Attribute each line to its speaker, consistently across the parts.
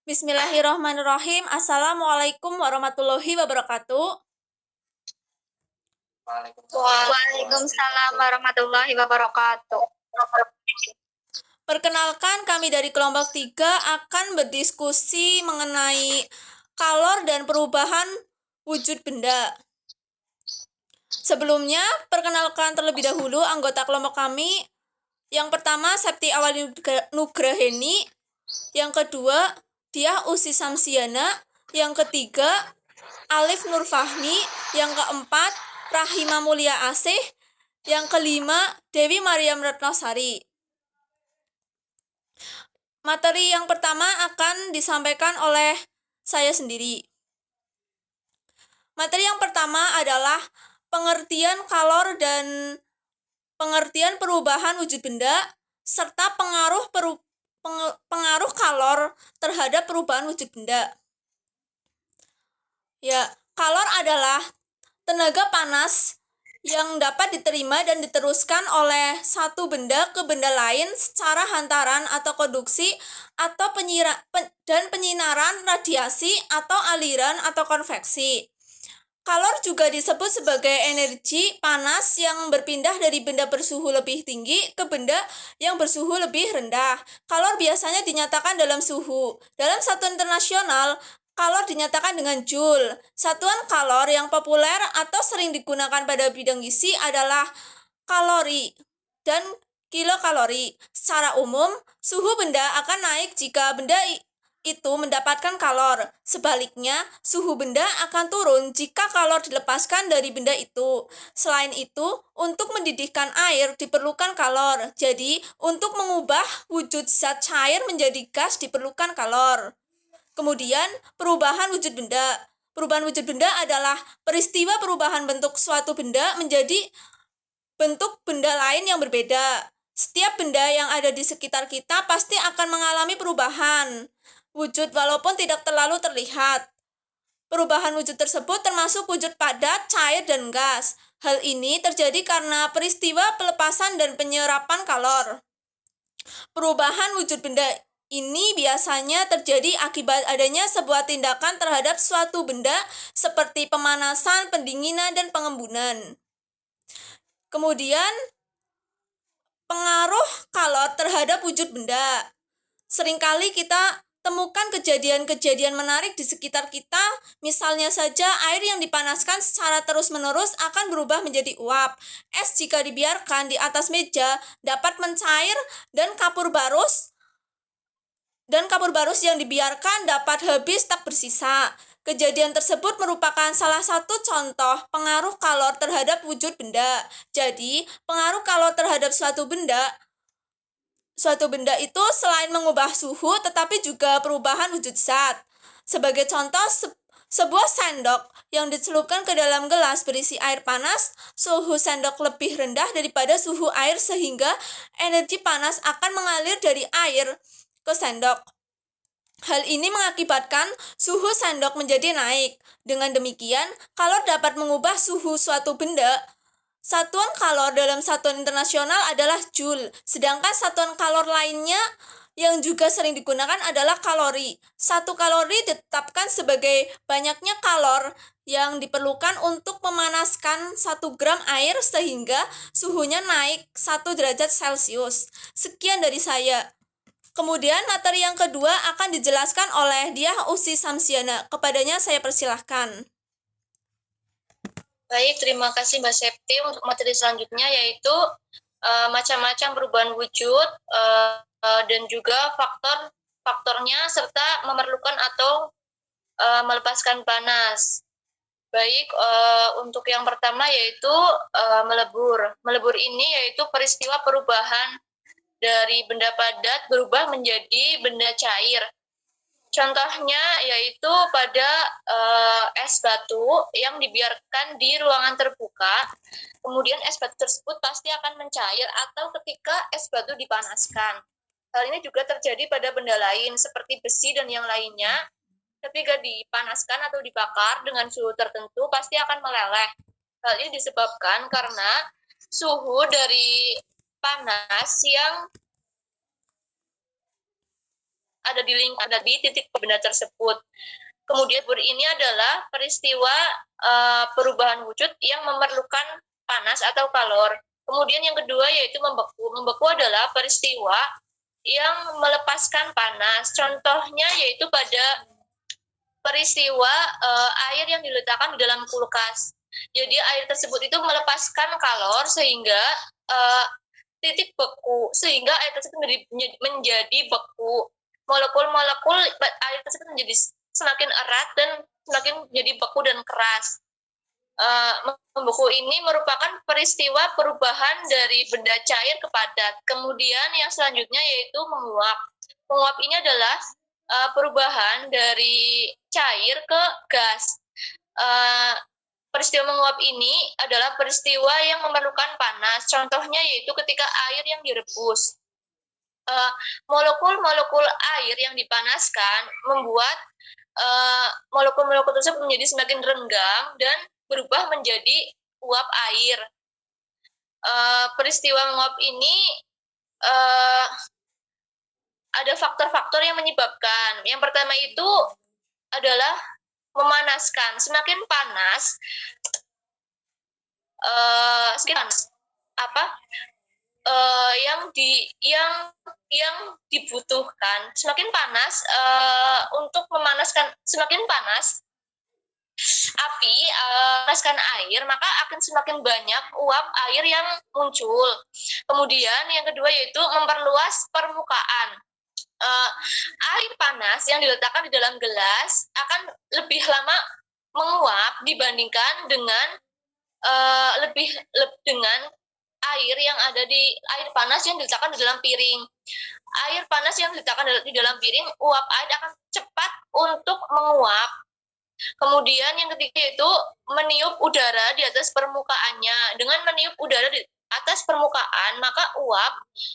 Speaker 1: Bismillahirrahmanirrahim. Assalamualaikum warahmatullahi wabarakatuh.
Speaker 2: Waalaikumsalam warahmatullahi wabarakatuh.
Speaker 1: Perkenalkan, kami dari kelompok 3 akan berdiskusi mengenai kalor dan perubahan wujud benda. Sebelumnya, perkenalkan terlebih dahulu anggota kelompok kami. Yang pertama, Septi Awali Nugraheni. Yang kedua, Diah Usi Samsiana. Yang ketiga, Alif Nurfahmi. Yang keempat, Rahima Mulia Asih. Yang kelima, Dewi Mariam Retnosari. Materi yang pertama akan disampaikan oleh saya sendiri. Materi yang pertama adalah pengertian kalor dan pengertian perubahan wujud benda serta pengaruh kalor terhadap perubahan wujud benda. Ya, kalor adalah tenaga panas yang dapat diterima dan diteruskan oleh satu benda ke benda lain secara hantaran atau konduksi atau penyinaran radiasi atau aliran atau konveksi. Kalor juga disebut sebagai energi panas yang berpindah dari benda bersuhu lebih tinggi ke benda yang bersuhu lebih rendah. Kalor biasanya dinyatakan dalam suhu. Dalam satuan internasional, kalor dinyatakan dengan joule. Satuan kalor yang populer atau sering digunakan pada bidang gizi adalah kalori dan kilokalori. Secara umum, suhu benda akan naik jika benda itu mendapatkan kalor. Sebaliknya, suhu benda akan turun jika kalor dilepaskan dari benda itu. Selain itu, untuk mendidihkan air diperlukan kalor. Jadi, untuk mengubah wujud zat cair menjadi gas diperlukan kalor. Kemudian, perubahan wujud benda. Perubahan wujud benda adalah peristiwa perubahan bentuk suatu benda menjadi bentuk benda lain yang berbeda. Setiap benda yang ada di sekitar kita pasti akan mengalami perubahan wujud walaupun tidak terlalu terlihat. Perubahan wujud tersebut termasuk wujud padat, cair, dan gas. Hal ini terjadi karena peristiwa pelepasan dan penyerapan kalor. Perubahan wujud benda ini biasanya terjadi akibat adanya sebuah tindakan terhadap suatu benda seperti pemanasan, pendinginan, dan pengembunan. Kemudian, pengaruh kalor terhadap wujud benda. Seringkali kita temukan kejadian-kejadian menarik di sekitar kita, misalnya saja air yang dipanaskan secara terus-menerus akan berubah menjadi uap. Es jika dibiarkan di atas meja dapat mencair dan kapur barus yang dibiarkan dapat habis tak bersisa. Kejadian tersebut merupakan salah satu contoh pengaruh kalor terhadap wujud benda. Jadi, pengaruh kalor terhadap suatu benda itu selain mengubah suhu tetapi juga perubahan wujud zat. Sebagai contoh, sebuah sendok yang dicelupkan ke dalam gelas berisi air panas, suhu sendok lebih rendah daripada suhu air sehingga energi panas akan mengalir dari air ke sendok. Hal ini mengakibatkan suhu sendok menjadi naik. Dengan demikian, kalor dapat mengubah suhu suatu benda. Satuan kalor dalam satuan internasional adalah joule, sedangkan satuan kalor lainnya yang juga sering digunakan adalah kalori. Satu kalori ditetapkan sebagai banyaknya kalor yang diperlukan untuk memanaskan 1 gram air sehingga suhunya naik 1 derajat Celcius. Sekian dari saya. Kemudian materi yang kedua akan dijelaskan oleh Diah Usi Samsiana. Kepadanya saya persilahkan.
Speaker 2: Baik, terima kasih Mbak Septi. Untuk materi selanjutnya yaitu macam-macam perubahan wujud dan juga faktornya serta memerlukan atau melepaskan panas. Baik, untuk yang pertama yaitu melebur. Melebur ini yaitu peristiwa perubahan dari benda padat berubah menjadi benda cair. Contohnya yaitu pada es batu yang dibiarkan di ruangan terbuka, kemudian es batu tersebut pasti akan mencair atau ketika es batu dipanaskan. Hal ini juga terjadi pada benda lain seperti besi dan yang lainnya. Ketika dipanaskan atau dibakar dengan suhu tertentu pasti akan meleleh. Hal ini disebabkan karena suhu dari panas yang ada di ada di titik benda tersebut. Kemudian ini adalah peristiwa perubahan wujud yang memerlukan panas atau kalor. Kemudian yang kedua yaitu membeku. Membeku adalah peristiwa yang melepaskan panas. Contohnya yaitu pada peristiwa air yang diletakkan di dalam kulkas. Jadi air tersebut itu melepaskan kalor sehingga titik beku, sehingga air tersebut menjadi beku. Molekul-molekul air tersebut menjadi semakin erat dan semakin jadi beku dan keras. Membeku ini merupakan peristiwa perubahan dari benda cair ke padat. Kemudian yang selanjutnya yaitu menguap. Menguap ini adalah perubahan dari cair ke gas. Peristiwa menguap ini adalah peristiwa yang memerlukan panas. Contohnya yaitu ketika air yang direbus. Molekul-molekul air yang dipanaskan membuat molekul-molekul tersebut menjadi semakin renggang dan berubah menjadi uap air. Peristiwa menguap ini ada faktor-faktor yang menyebabkan. Yang pertama itu adalah memanaskan. Semakin panas, yang dibutuhkan semakin panas untuk memanaskan, semakin panas api memanaskan air, maka akan semakin banyak uap air yang muncul. Kemudian yang kedua yaitu memperluas permukaan. Air panas yang diletakkan di dalam gelas akan lebih lama menguap dibandingkan dengan dengan air yang ada di air panas yang diletakkan di dalam piring. Air panas yang diletakkan di dalam piring, uap air akan cepat untuk menguap. Kemudian yang ketiga yaitu meniup udara di atas permukaannya. Dengan meniup udara di atas permukaan, maka uap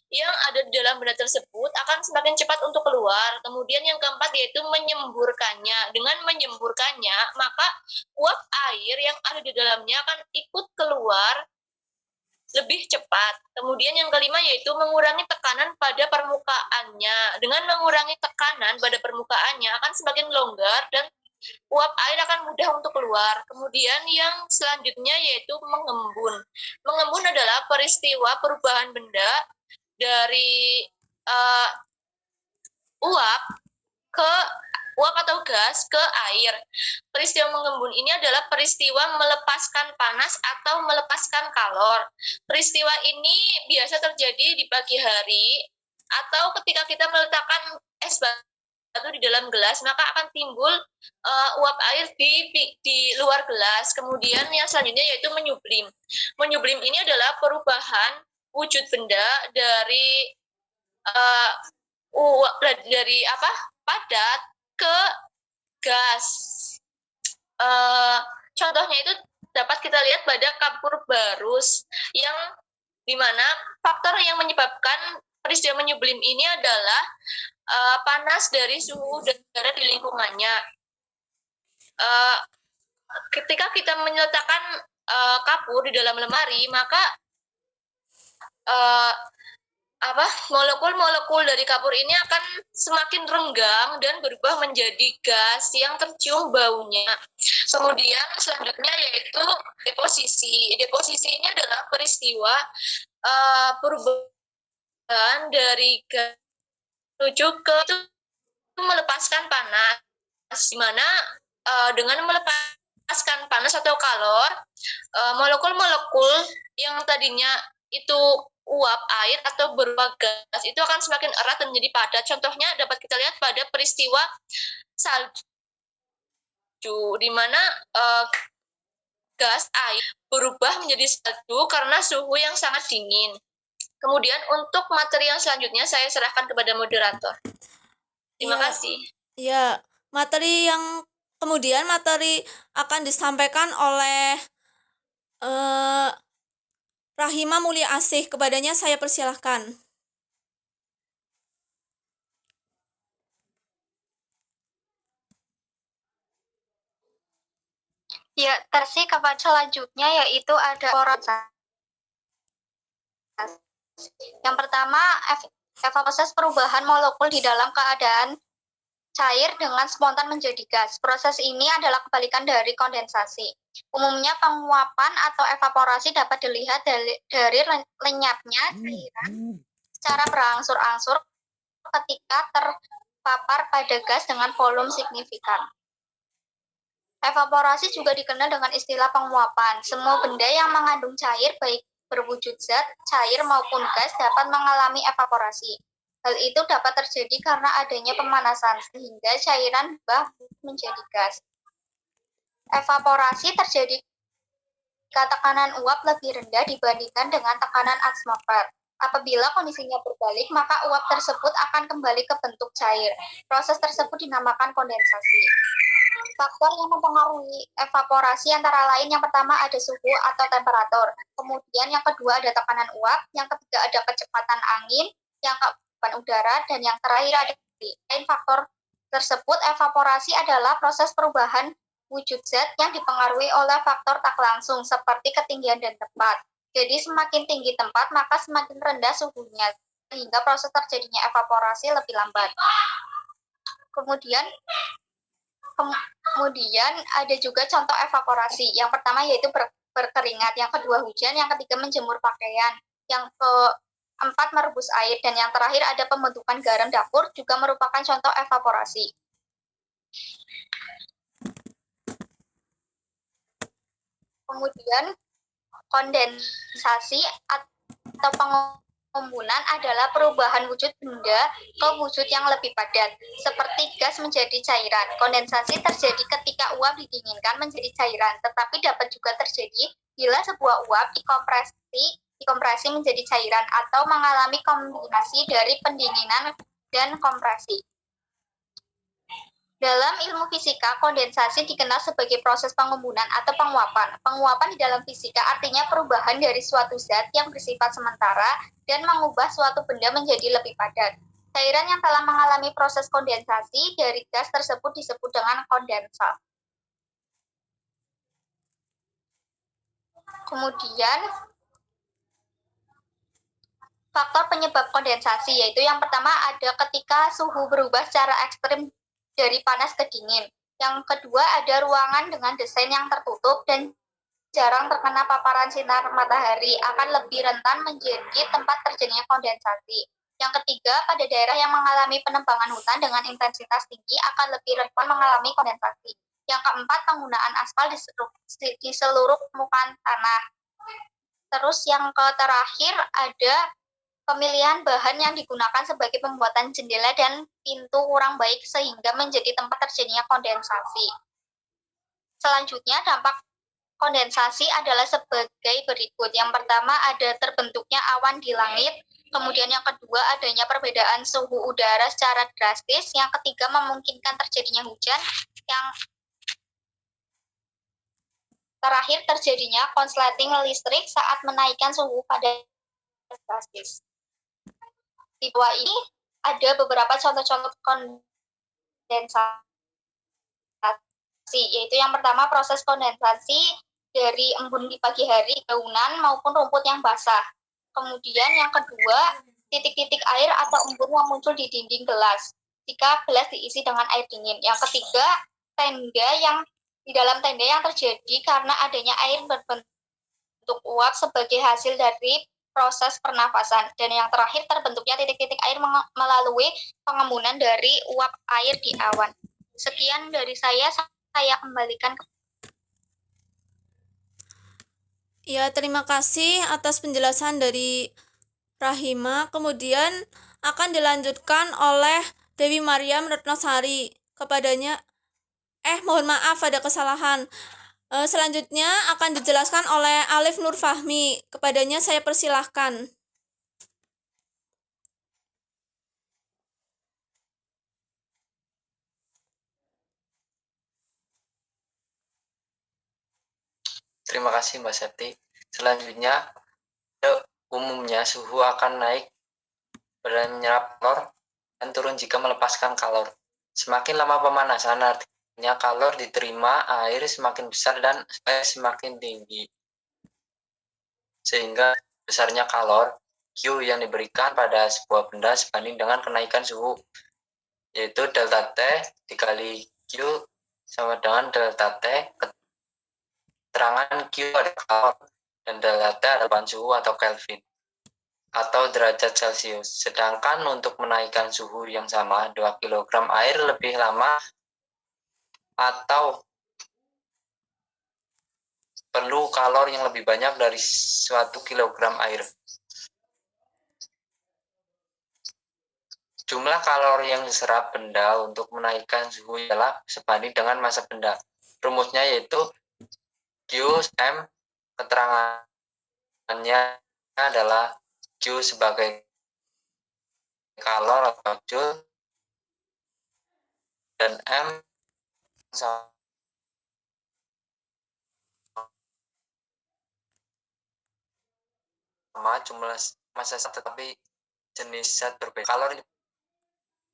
Speaker 2: yang ada di dalam benda tersebut akan semakin cepat untuk keluar. Kemudian yang keempat yaitu menyemburkannya. Dengan menyemburkannya, maka uap air yang ada di dalamnya akan ikut keluar lebih cepat. Kemudian yang kelima yaitu mengurangi tekanan pada permukaannya. Dengan mengurangi tekanan pada permukaannya akan semakin longgar dan uap air akan mudah untuk keluar. Kemudian yang selanjutnya yaitu mengembun. Mengembun adalah peristiwa perubahan benda dari uap atau gas ke air. Peristiwa mengembun ini adalah peristiwa melepaskan panas atau melepaskan kalor. Peristiwa ini biasa terjadi di pagi hari atau ketika kita meletakkan es batu di dalam gelas, maka akan timbul uap air di luar gelas. Kemudian yang selanjutnya yaitu menyublim. Menyublim ini adalah perubahan wujud benda dari padat ke gas. Contohnya itu dapat kita lihat pada kapur barus, yang dimana faktor yang menyebabkan peristiwa menyublim ini adalah panas dari suhu udara di lingkungannya. Ketika kita meletakkan kapur di dalam lemari, maka molekul-molekul dari kapur ini akan semakin renggang dan berubah menjadi gas yang tercium baunya. Kemudian selanjutnya yaitu deposisi. Deposisi ini adalah peristiwa perubahan dari gas menuju ke melepaskan panas, di mana dengan melepaskan panas atau kalor, molekul-molekul yang tadinya itu uap air atau berupa gas itu akan semakin erat dan menjadi padat. Contohnya dapat kita lihat pada peristiwa salju, di mana gas air berubah menjadi salju karena suhu yang sangat dingin. Kemudian untuk materi yang selanjutnya saya serahkan kepada moderator. Terima kasih.
Speaker 1: Ya, materi yang kemudian akan disampaikan oleh Rahima Mulia Asih. Kepadanya saya persilahkan.
Speaker 3: Ya, tersi kepada selanjutnya yaitu ada polarisasi. Yang pertama, Proses perubahan molekul di dalam keadaan cair dengan spontan menjadi gas. Proses ini adalah kebalikan dari kondensasi. Umumnya penguapan atau evaporasi dapat dilihat dari lenyapnya cairan secara berangsur-angsur ketika terpapar pada gas dengan volume signifikan. Evaporasi juga dikenal dengan istilah penguapan. Semua benda yang mengandung cair, baik berwujud zat, cair maupun gas, dapat mengalami evaporasi. Hal itu dapat terjadi karena adanya pemanasan, sehingga cairan berubah menjadi gas. Evaporasi terjadi ketika tekanan uap lebih rendah dibandingkan dengan tekanan atmosfer. Apabila kondisinya berbalik, maka uap tersebut akan kembali ke bentuk cair. Proses tersebut dinamakan kondensasi. Faktor yang mempengaruhi evaporasi antara lain yang pertama ada suhu atau temperatur, kemudian yang kedua ada tekanan uap, yang ketiga ada kecepatan angin, yang keempat udara, dan yang terakhir ada air. Lain faktor tersebut, evaporasi adalah proses perubahan wujud zat yang dipengaruhi oleh faktor tak langsung seperti ketinggian dan tempat. Jadi semakin tinggi tempat maka semakin rendah suhunya, sehingga proses terjadinya evaporasi lebih lambat. Kemudian ada juga contoh evaporasi. Yang pertama yaitu berkeringat, yang kedua hujan, yang ketiga menjemur pakaian, yang keempat merebus air, dan yang terakhir ada pembentukan garam dapur juga merupakan contoh evaporasi. Kemudian kondensasi atau pengumpulan adalah perubahan wujud benda ke wujud yang lebih padat, seperti gas menjadi cairan. Kondensasi terjadi ketika uap didinginkan menjadi cairan, tetapi dapat juga terjadi bila sebuah uap dikompresi menjadi cairan atau mengalami kombinasi dari pendinginan dan kompresi. Dalam ilmu fisika, kondensasi dikenal sebagai proses pengumpulan atau penguapan. Penguapan di dalam fisika artinya perubahan dari suatu zat yang bersifat sementara dan mengubah suatu benda menjadi lebih padat. Cairan yang telah mengalami proses kondensasi dari gas tersebut disebut dengan kondensat. Kemudian, faktor penyebab kondensasi yaitu yang pertama ada ketika suhu berubah secara ekstrim dari panas ke dingin. Yang kedua ada ruangan dengan desain yang tertutup dan jarang terkena paparan sinar matahari akan lebih rentan menjadi tempat terjadinya kondensasi. Yang ketiga, pada daerah yang mengalami penebangan hutan dengan intensitas tinggi akan lebih rentan mengalami kondensasi. Yang keempat, penggunaan aspal di seluruh permukaan tanah. Terus yang terakhir ada pemilihan bahan yang digunakan sebagai pembuatan jendela dan pintu kurang baik sehingga menjadi tempat terjadinya kondensasi. Selanjutnya, dampak kondensasi adalah sebagai berikut. Yang pertama ada terbentuknya awan di langit, kemudian yang kedua adanya perbedaan suhu udara secara drastis, yang ketiga memungkinkan terjadinya hujan, yang terakhir terjadinya konsleting listrik saat menaikkan suhu pada drastis. Di bawah ini ada beberapa contoh-contoh kondensasi, yaitu yang pertama proses kondensasi dari embun di pagi hari, daunan maupun rumput yang basah. Kemudian yang kedua, titik-titik air atau embun yang muncul di dinding gelas jika gelas diisi dengan air dingin. Yang ketiga, di dalam tenda yang terjadi karena adanya air berbentuk uap sebagai hasil dari proses pernafasan. Dan yang terakhir, terbentuknya titik-titik air melalui pengembunan dari uap air di awan. Sekian dari saya kembalikan ke...
Speaker 1: Ya, terima kasih atas penjelasan dari Rahima. Kemudian akan dilanjutkan oleh Dewi Maryam Retnosari. Mohon maaf ada kesalahan. Selanjutnya akan dijelaskan oleh Alif Nur Fahmi. Kepadanya saya persilahkan.
Speaker 4: Terima kasih Mbak Septi. Selanjutnya, umumnya suhu akan naik pada menyerap kalor dan turun jika melepaskan kalor. Semakin lama pemanasan, artinya kalor diterima air semakin besar dan semakin tinggi. Sehingga besarnya kalor Q yang diberikan pada sebuah benda sebanding dengan kenaikan suhu, yaitu delta T dikali Q sama dengan delta T. Keterangan Q adalah kalor dan delta T adalah suhu atau Kelvin atau derajat Celcius. Sedangkan untuk menaikkan suhu yang sama, 2 kg air lebih lama atau perlu kalor yang lebih banyak dari 1 kg air. Jumlah kalori yang diserap benda untuk menaikkan suhu adalah sebanding dengan massa benda. Rumusnya yaitu Q/M. Keterangannya adalah Q sebagai kalor atau joule dan M sama jumlah massa zat tetapi jenis zat berbeda. Kalori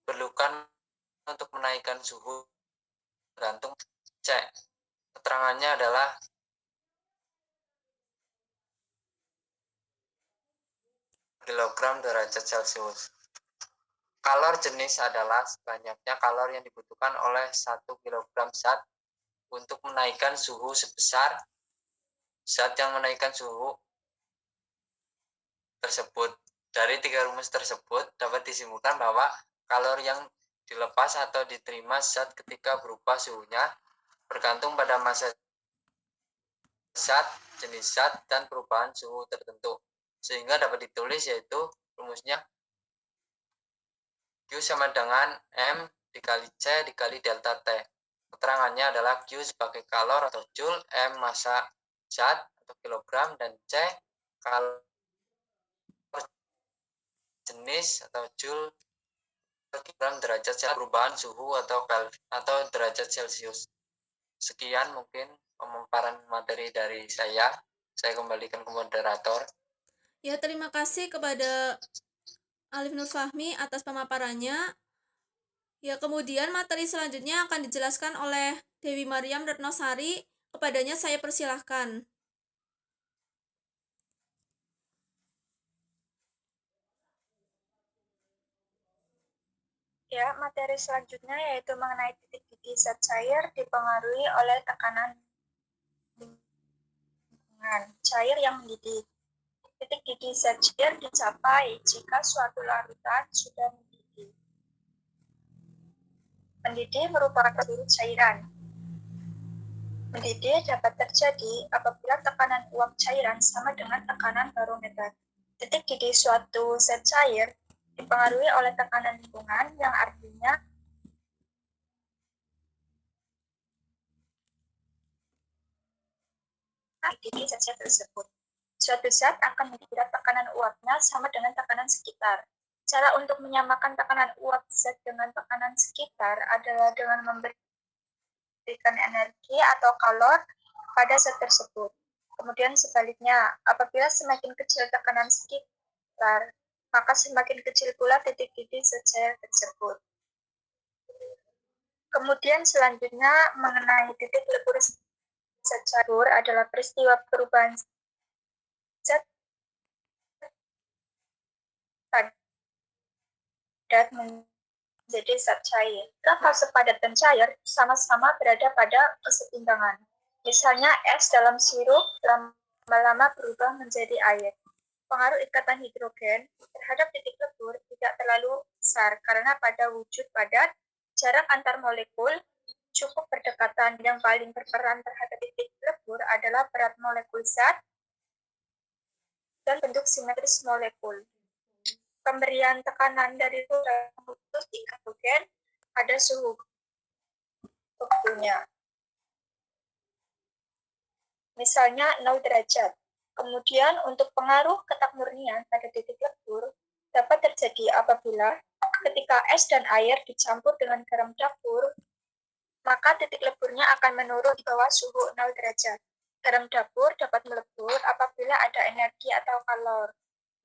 Speaker 4: diperlukan untuk menaikkan suhu tergantung C. Keterangannya adalah kilogram derajat Celcius. Kalor jenis adalah banyaknya kalor yang dibutuhkan oleh 1 kg zat untuk menaikkan suhu sebesar zat yang menaikkan suhu tersebut. Dari 3 rumus tersebut dapat disimpulkan bahwa kalor yang dilepas atau diterima zat ketika berubah suhunya bergantung pada massa zat, jenis zat, dan perubahan suhu tertentu. Sehingga dapat ditulis yaitu rumusnya Q sama dengan M dikali C dikali delta T. Keterangannya adalah Q sebagai kalor atau joule, M massa zat atau kilogram, dan C kalor jenis atau joule per kilogram derajat Celcius perubahan suhu atau derajat Celcius. Sekian mungkin pemaparan materi dari saya. Saya kembalikan ke moderator.
Speaker 1: Ya, terima kasih kepada Alif Nur Fahmi atas pemaparannya. Ya, kemudian materi selanjutnya akan dijelaskan oleh Dewi Mariam Retnosari. Kepadanya saya persilahkan.
Speaker 5: Ya, materi selanjutnya yaitu mengenai titik didih zat cair dipengaruhi oleh tekanan lingkungan. Cair yang mendidih. Titik didih zat cair dicapai jika suatu larutan sudah mendidih. Mendidih merupakan seluruh cairan. Mendidih dapat terjadi apabila tekanan uap cairan sama dengan tekanan barometer. Titik didih suatu zat cair dipengaruhi oleh tekanan lingkungan yang artinya didih zat tersebut. Suatu zat akan dikira tekanan uapnya sama dengan tekanan sekitar. Cara untuk menyamakan tekanan uap zat dengan tekanan sekitar adalah dengan memberikan energi atau kalor pada zat tersebut. Kemudian sebaliknya, apabila semakin kecil tekanan sekitar, maka semakin kecil pula titik didih zat cair tersebut. Kemudian selanjutnya mengenai titik lebur zat cair adalah peristiwa perubahan zat padat menjadi zat cair. Fase padat dan cair sama-sama berada pada kesetimbangan. Misalnya es dalam sirup lama-lama berubah menjadi air. Pengaruh ikatan hidrogen terhadap titik lebur tidak terlalu besar karena pada wujud padat, jarak antar molekul cukup berdekatan. Yang paling berperan terhadap titik lebur adalah berat molekul zat dan bentuk simetris molekul. Pemberian tekanan dari memutus hidrogen pada suhu tubuhnya. Misalnya 0 derajat. Kemudian untuk pengaruh ketakmurnian pada titik lebur dapat terjadi apabila ketika es dan air dicampur dengan garam dapur, maka titik leburnya akan menurun di bawah suhu 0 derajat. Garam dapur dapat melebur apabila ada energi atau kalor.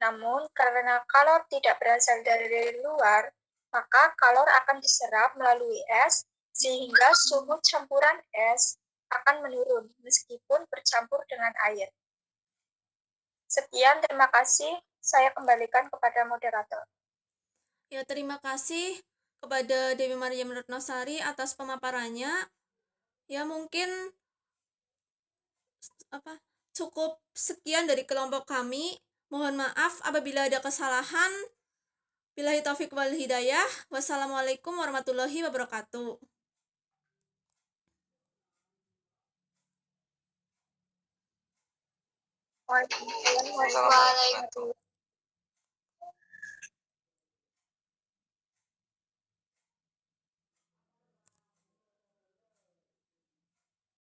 Speaker 5: Namun, karena kalor tidak berasal dari luar, maka kalor akan diserap melalui es, sehingga suhu campuran es akan menurun meskipun bercampur dengan air. Sekian, terima kasih. Saya kembalikan kepada moderator.
Speaker 1: Ya, terima kasih kepada Dewi Maryam Retnosari atas pemaparannya. Ya, mungkin cukup sekian dari kelompok kami. Mohon maaf apabila ada kesalahan. Billahi taufik wal hidayah. Wassalamualaikum warahmatullahi wabarakatuh.
Speaker 5: Waalaikumsalam warahmatullahi
Speaker 3: Waalaikumsalam.
Speaker 5: wabarakatuh.